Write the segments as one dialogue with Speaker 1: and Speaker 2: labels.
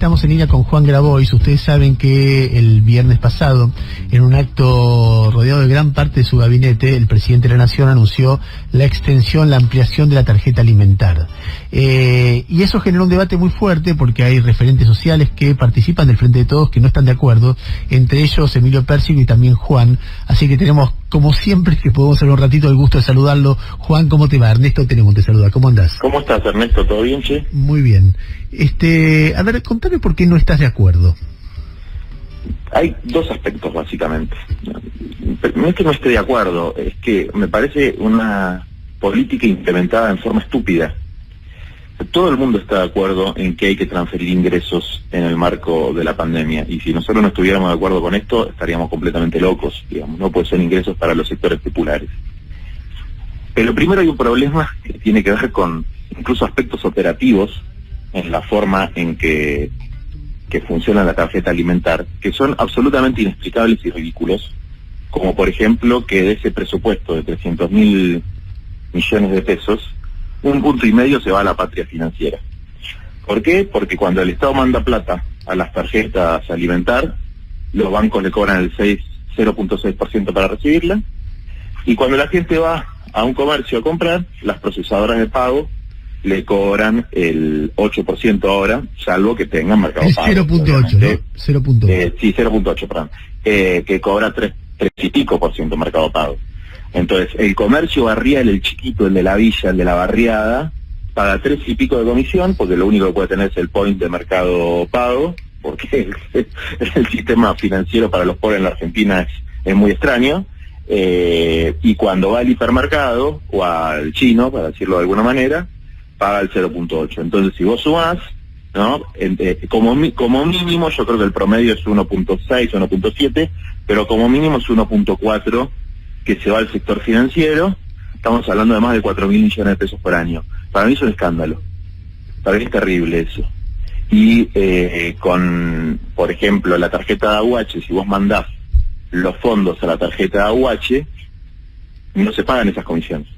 Speaker 1: Estamos en línea con Juan Grabois. Ustedes saben que el viernes pasado, en un acto rodeado de gran parte de su gabinete, el presidente de la Nación anunció la extensión, la ampliación de la tarjeta alimentar. Y eso generó un debate muy fuerte porque hay referentes sociales que participan del Frente de Todos que no están de acuerdo, entre ellos Emilio Pérsico y también Juan. Así que tenemos, como siempre, que podemos hacer un ratito el gusto de saludarlo. Juan, ¿cómo te va? Ernesto Tenemos te saluda. ¿Cómo andás?
Speaker 2: ¿Cómo estás, Ernesto? ¿Todo bien, che?
Speaker 1: Muy bien. A ver, contame por qué no estás de acuerdo.
Speaker 2: Hay dos aspectos, básicamente. No es que no esté de acuerdo, es que me parece una política implementada en forma estúpida. Todo el mundo está de acuerdo en que hay que transferir ingresos en el marco de la pandemia, y si nosotros no estuviéramos de acuerdo con esto, estaríamos completamente locos, digamos. No puede ser ingresos para los sectores populares. Pero primero hay un problema que tiene que ver con incluso aspectos operativos en la forma en que funciona la tarjeta alimentar, que son absolutamente inexplicables y ridículos, como por ejemplo que de ese presupuesto de 300.000 millones de pesos, 1,5 puntos se va a la patria financiera. ¿Por qué? Porque cuando el Estado manda plata a las tarjetas alimentar, los bancos le cobran el 0,6% para recibirla, y cuando la gente va a un comercio a comprar, las procesadoras de pago le cobran el 8% ahora, salvo que tengan Mercado Pago.
Speaker 1: 0.8, ¿no? 0.8.
Speaker 2: Sí, 0.8, perdón. Que cobra 3 y pico por ciento Mercado Pago. Entonces, el comercio barrial, el chiquito, el de la villa, el de la barriada, paga 3 y pico de comisión, porque lo único que puede tener es el point de Mercado Pago, porque el sistema financiero para los pobres en la Argentina es muy extraño. Y cuando va al hipermercado, o al chino, para decirlo de alguna manera, paga el 0.8. Entonces, si vos sumás, ¿no? Como mínimo, yo creo que el promedio es 1.6, 1.7, pero como mínimo es 1.4 que se va al sector financiero. Estamos hablando de más de 4.000 millones de pesos por año. Para mí es un escándalo. Para mí es terrible eso. Y con, por ejemplo, la tarjeta de AUH, si vos mandás los fondos a la tarjeta de AUH, no se pagan esas comisiones.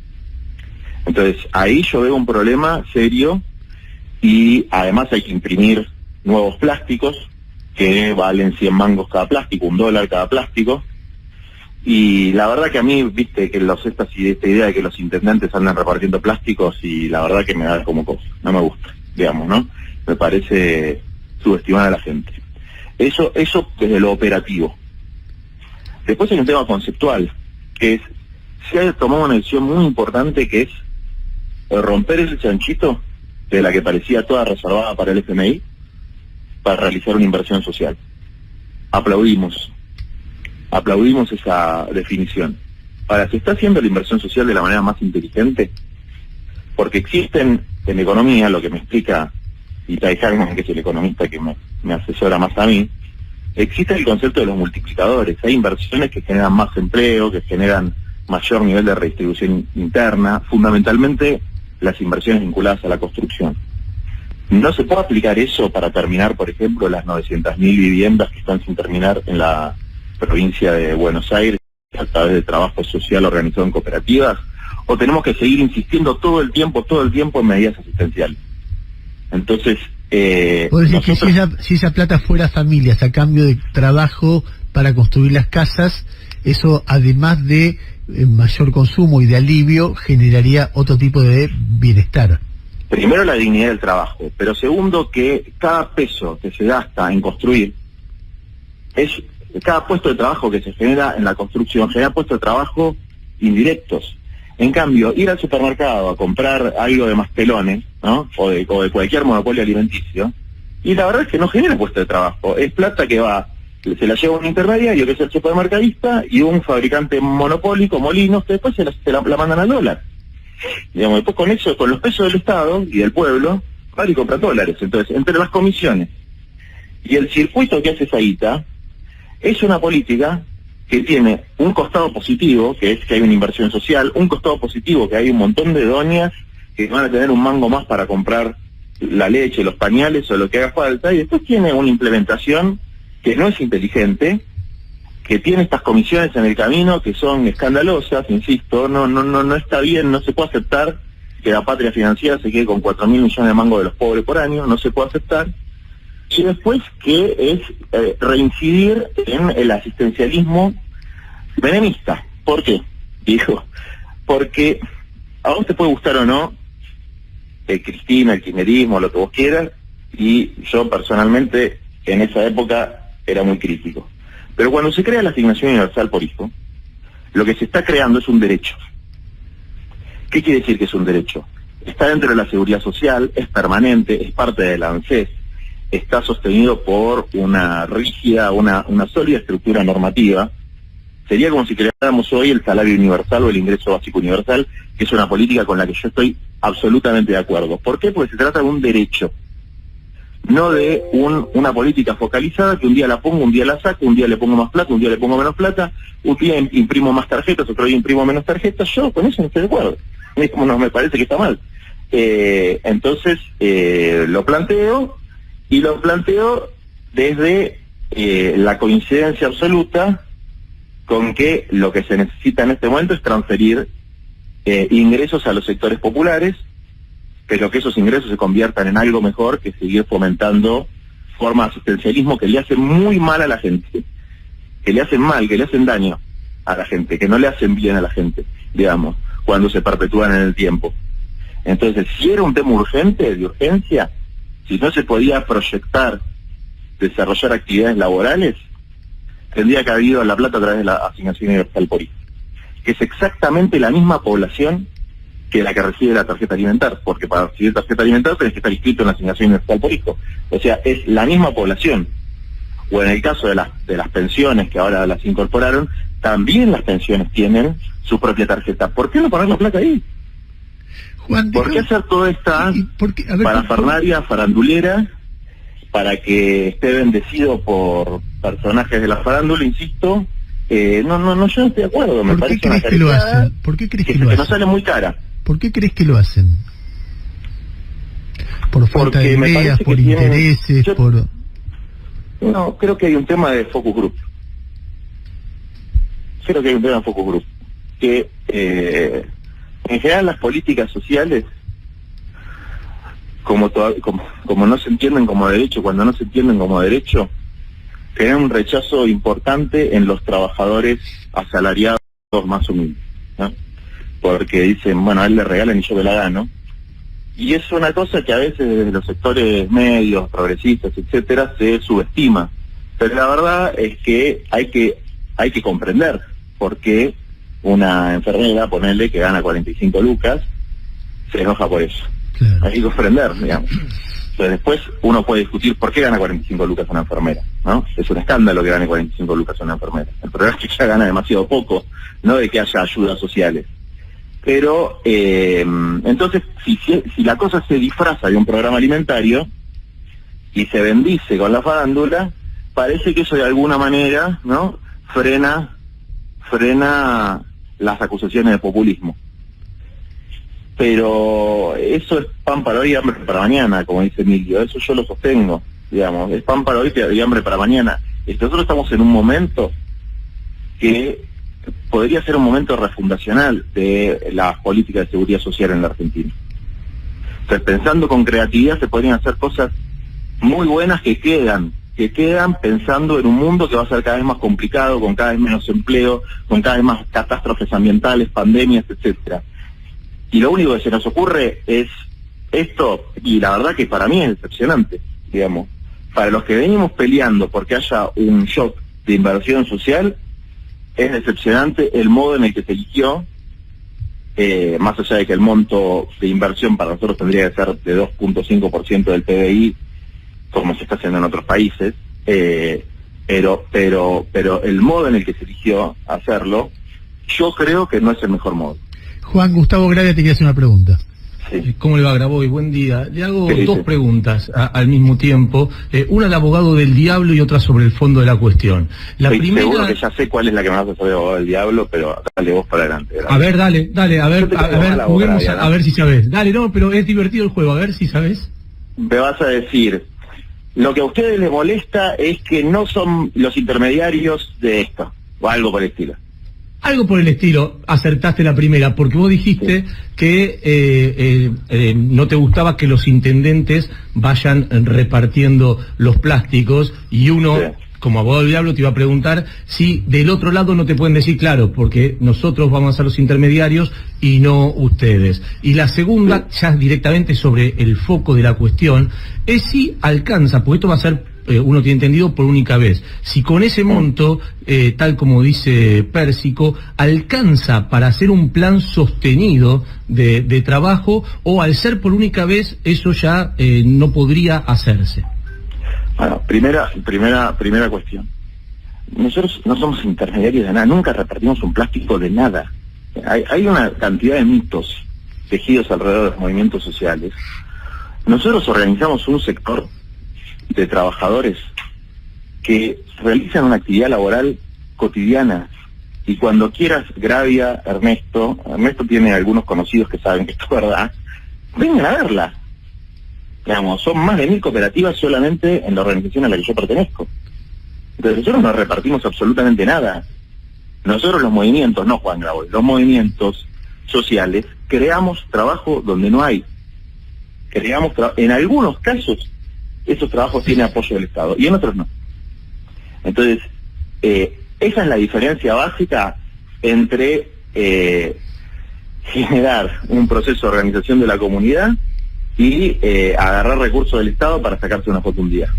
Speaker 2: Entonces, ahí yo veo un problema serio, y además hay que imprimir nuevos plásticos que valen 100 mangos cada plástico, $1 cada plástico. Y la verdad que a mí, viste, que esta idea de que los intendentes andan repartiendo plásticos, y la verdad que me da como cosa, no me gusta, digamos, ¿no? Me parece subestimar a la gente. Eso desde lo operativo. Después hay un tema conceptual, que es, se ha tomado una decisión muy importante, que es romper ese chanchito de la que parecía toda reservada para el FMI, para realizar una inversión social. Aplaudimos esa definición. Ahora, ¿se está haciendo la inversión social de la manera más inteligente? Porque existen en economía, lo que me explica Itai Hagman, que es el economista que me asesora más a mí, existe el concepto de los multiplicadores. Hay inversiones que generan más empleo, que generan mayor nivel de redistribución interna, fundamentalmente las inversiones vinculadas a la construcción. ¿No se puede aplicar eso para terminar, por ejemplo, las 900.000 viviendas que están sin terminar en la provincia de Buenos Aires a través de trabajo social organizado en cooperativas? ¿O tenemos que seguir insistiendo todo el tiempo en medidas asistenciales? Entonces,
Speaker 1: ¿puedo decir que si esa plata fuera a familias a cambio de trabajo para construir las casas, eso, además de mayor consumo y de alivio, generaría otro tipo de bienestar?
Speaker 2: Primero, la dignidad del trabajo, pero segundo, que cada peso que se gasta en construir, cada puesto de trabajo que se genera en la construcción genera puestos de trabajo indirectos. En cambio, ir al supermercado a comprar algo de Maspelones, ¿no? o de cualquier monopolio alimenticio, y la verdad es que no genera puesto de trabajo, es plata que se la lleva un intermediario, que es el supermercadista, y un fabricante monopólico, Molinos, que después se la mandan al dólar. Digamos, después con eso, con los pesos del Estado y del pueblo, vale y compra dólares. Entonces, entre las comisiones y el circuito que hace esa guita, es una política que tiene un costado positivo, que es que hay una inversión social, un costado positivo, que hay un montón de doñas que van a tener un mango más para comprar la leche, los pañales o lo que haga falta, y después tiene una implementación que no es inteligente, que tiene estas comisiones en el camino que son escandalosas, insisto, no está bien, no se puede aceptar que la patria financiera se quede con 4.000 millones de mangos de los pobres por año, no se puede aceptar. y después que es reincidir en el asistencialismo menemista. ¿Por qué? Digo, porque a vos te puede gustar o no Cristina, el kirchnerismo, lo que vos quieras, y yo personalmente en esa época era muy crítico. Pero cuando se crea la asignación universal por hijo, lo que se está creando es un derecho. ¿Qué quiere decir que es un derecho? Está dentro de la seguridad social, es permanente, es parte de la ANSES, está sostenido por una rígida, una sólida estructura normativa. Sería como si creáramos hoy el salario universal o el ingreso básico universal, que es una política con la que yo estoy absolutamente de acuerdo. ¿Por qué? Porque se trata de un derecho, no de una política focalizada que un día la pongo, un día la saco, un día le pongo más plata, un día le pongo menos plata, un día imprimo más tarjetas, otro día imprimo menos tarjetas. Yo con eso no estoy de acuerdo. No me parece que está mal. Entonces lo planteo desde la coincidencia absoluta con que lo que se necesita en este momento es transferir ingresos a los sectores populares, pero que esos ingresos se conviertan en algo mejor que seguir fomentando formas de asistencialismo que le hacen muy mal a la gente, que le hacen mal, que le hacen daño a la gente, que no le hacen bien a la gente, digamos, cuando se perpetúan en el tiempo. Entonces, si era un tema urgente, de urgencia, si no se podía proyectar, desarrollar actividades laborales, tendría que haber ido a La Plata a través de la asignación universal por hijo, que es exactamente la misma población que la que recibe la tarjeta alimentar, porque para recibir tarjeta alimentar tenés que estar inscrito en la asignación universal por hijo. O sea, es la misma población. O en el caso de las pensiones, que ahora las incorporaron, también las pensiones tienen su propia tarjeta. ¿Por qué no poner la placa ahí?
Speaker 1: Juan,
Speaker 2: ¿Por qué hacer toda esta parafernalia farandulera para que esté bendecido por personajes de la farándula, insisto? Yo no estoy de acuerdo. Me parece una caricada.
Speaker 1: ¿Por qué crees que lo hacen?
Speaker 2: Que nos sale muy cara.
Speaker 1: ¿Por qué crees que lo hacen? ¿Por falta de ideas, por intereses, por...?
Speaker 2: No, creo que hay un tema de focus group. Que en general las políticas sociales, como no se entienden como derecho, cuando no se entienden como derecho, generan un rechazo importante en los trabajadores asalariados más humildes, ¿no? Porque dicen, bueno, a él le regalan y yo me la gano. Y es una cosa que a veces desde los sectores medios, progresistas, etcétera, se subestima. Pero la verdad es que hay que comprender por qué una enfermera, ponele, que gana 45 lucas, se enoja por eso. Claro. Hay que comprender, digamos. Entonces después uno puede discutir por qué gana 45 lucas una enfermera, ¿no? Es un escándalo que gane 45 lucas una enfermera. El problema es que ya gana demasiado poco, no de que haya ayudas sociales. Pero, entonces, si la cosa se disfraza de un programa alimentario y se bendice con la farándula, parece que eso de alguna manera, ¿no?, frena las acusaciones de populismo. Pero eso es pan para hoy y hambre para mañana, como dice Emilio. Eso yo lo sostengo, digamos. Es pan para hoy y hambre para mañana. Nosotros estamos en un momento que podría ser un momento refundacional de las políticas de seguridad social en la Argentina. Entonces, pensando con creatividad, se podrían hacer cosas muy buenas que quedan pensando en un mundo que va a ser cada vez más complicado, con cada vez menos empleo, con cada vez más catástrofes ambientales, pandemias, etcétera. Y lo único que se nos ocurre es esto, y la verdad que para mí es decepcionante, digamos. Para los que venimos peleando porque haya un shock de inversión social, es decepcionante el modo en el que se eligió, más allá de que el monto de inversión para nosotros tendría que ser de 2.5% del PBI, como se está haciendo en otros países, pero el modo en el que se eligió hacerlo, yo creo que no es el mejor modo.
Speaker 1: Juan Gustavo Gravia te quiere hacer una pregunta.
Speaker 3: Sí. ¿Cómo le va, Graboy? Buen día. Le hago dos preguntas al mismo tiempo, una de abogado del diablo y otra sobre el fondo de la cuestión. La primera...
Speaker 2: Seguro que ya sé cuál es la que me vas a hacer de abogado del diablo, pero dale vos para adelante. ¿Verdad?
Speaker 3: A ver, dale, a ver, juguemos a ver si sabes. Dale, no, pero es divertido el juego, a ver si sabes.
Speaker 2: Me vas a decir, lo que a ustedes les molesta es que no son los intermediarios de esto, o algo por el estilo.
Speaker 3: Algo por el estilo, acertaste la primera, porque vos dijiste que no te gustaba que los intendentes vayan repartiendo los plásticos y uno, como abogado del diablo, te iba a preguntar si del otro lado no te pueden decir, claro, porque nosotros vamos a ser los intermediarios y no ustedes. Y la segunda, ya directamente sobre el foco de la cuestión, es si alcanza, porque esto va a ser, uno tiene entendido, por única vez. Si con ese monto, tal como dice Pérsico, alcanza para hacer un plan sostenido de trabajo, o al ser por única vez, eso ya no podría hacerse.
Speaker 2: Bueno, primera cuestión. Nosotros no somos intermediarios de nada, nunca repartimos un plástico de nada. Hay una cantidad de mitos tejidos alrededor de los movimientos sociales. Nosotros organizamos un sector de trabajadores que realizan una actividad laboral cotidiana, y cuando quieras, Gravia, Ernesto tiene algunos conocidos que saben que esto es verdad, vengan a verla. Digamos, son más de 1000 cooperativas solamente en la organización a la que yo pertenezco. Entonces nosotros no repartimos absolutamente nada. Nosotros los movimientos, no Juan Graboy, los movimientos sociales, creamos trabajo donde no hay. En algunos casos esos trabajos tienen apoyo del Estado y en otros no. Entonces, esa es la diferencia básica entre generar un proceso de organización de la comunidad y agarrar recursos del Estado para sacarse una foto un día.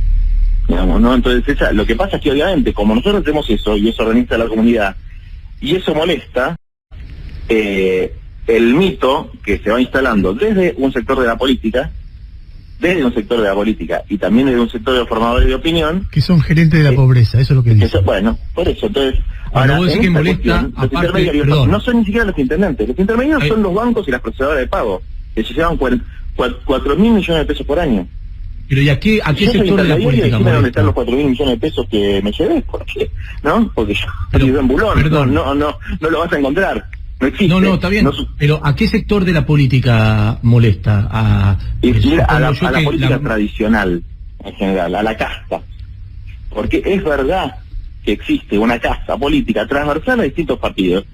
Speaker 2: Digamos, ¿no? Entonces, lo que pasa es que obviamente, como nosotros hacemos eso y eso organiza la comunidad y eso molesta, el mito que se va instalando desde un sector de la política, y también desde un sector de los formadores de opinión,
Speaker 1: que son gerentes de la pobreza, eso es lo que dicen.
Speaker 2: Bueno, por eso, entonces,
Speaker 3: ahora, en esta cuestión, los
Speaker 2: intermediarios no son ni siquiera los intendentes, los intermediarios son los bancos y las procesadoras de pago, que se llevan 4.000 millones de pesos por año.
Speaker 3: Pero ¿y a qué sector de la política molesta?
Speaker 2: ¿Dónde están los 4.000 millones de pesos que me llevé? ¿Por qué? ¿No? Porque yo vivo en Bulón, no lo vas a encontrar. No existe.
Speaker 3: No, está bien. Pero ¿a qué sector de la política molesta?
Speaker 2: A la política tradicional, en general, a la casta. Porque es verdad que existe una casta política transversal a distintos partidos,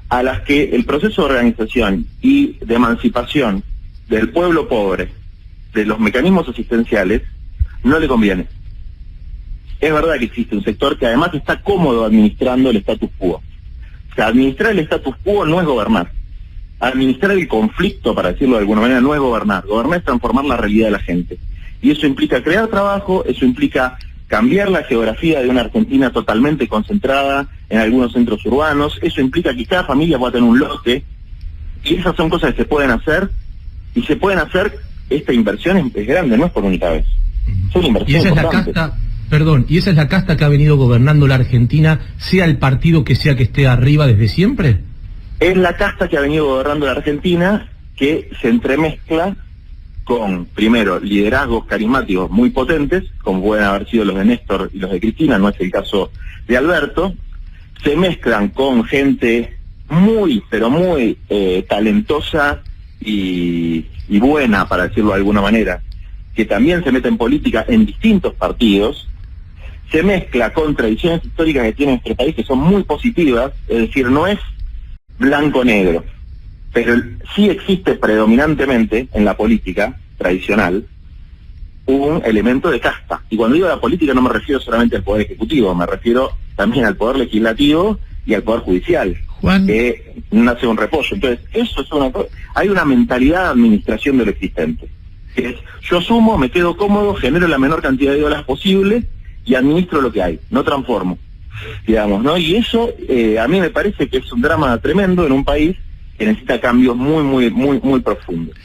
Speaker 2: a las que el proceso de organización y de emancipación del pueblo pobre, de los mecanismos asistenciales, no le conviene. Es verdad que existe un sector que además está cómodo administrando el status quo. O sea, administrar el status quo no es gobernar. Administrar el conflicto, para decirlo de alguna manera, no es gobernar. Gobernar es transformar la realidad de la gente. Y eso implica crear trabajo, eso implica cambiar la geografía de una Argentina totalmente concentrada en algunos centros urbanos, eso implica que cada familia pueda tener un lote, y esas son cosas que se pueden hacer, y se pueden hacer, esta inversión es grande, no es por única vez. Son inversiones importantes.
Speaker 3: ¿Y esa es la casta que ha venido gobernando la Argentina, sea el partido que sea que esté arriba desde siempre?
Speaker 2: Es la casta que ha venido gobernando la Argentina, que se entremezcla con, primero, liderazgos carismáticos muy potentes, como pueden haber sido los de Néstor y los de Cristina, no es el caso de Alberto, se mezclan con gente muy, pero muy talentosa y buena, para decirlo de alguna manera, que también se mete en política en distintos partidos, se mezcla con tradiciones históricas que tiene nuestro país que son muy positivas, es decir, no es blanco-negro, pero sí existe predominantemente en la política tradicional un elemento de casta. Y cuando digo la política no me refiero solamente al Poder Ejecutivo, me refiero también al Poder Legislativo y al Poder Judicial,
Speaker 1: Juan,
Speaker 2: que nace un repollo. Entonces, eso es una cosa. Hay una mentalidad de administración de lo existente, que es, yo asumo, me quedo cómodo, genero la menor cantidad de dólares posible y administro lo que hay, no transformo, digamos, ¿no? Y eso a mí me parece que es un drama tremendo en un país que necesita cambios muy profundos.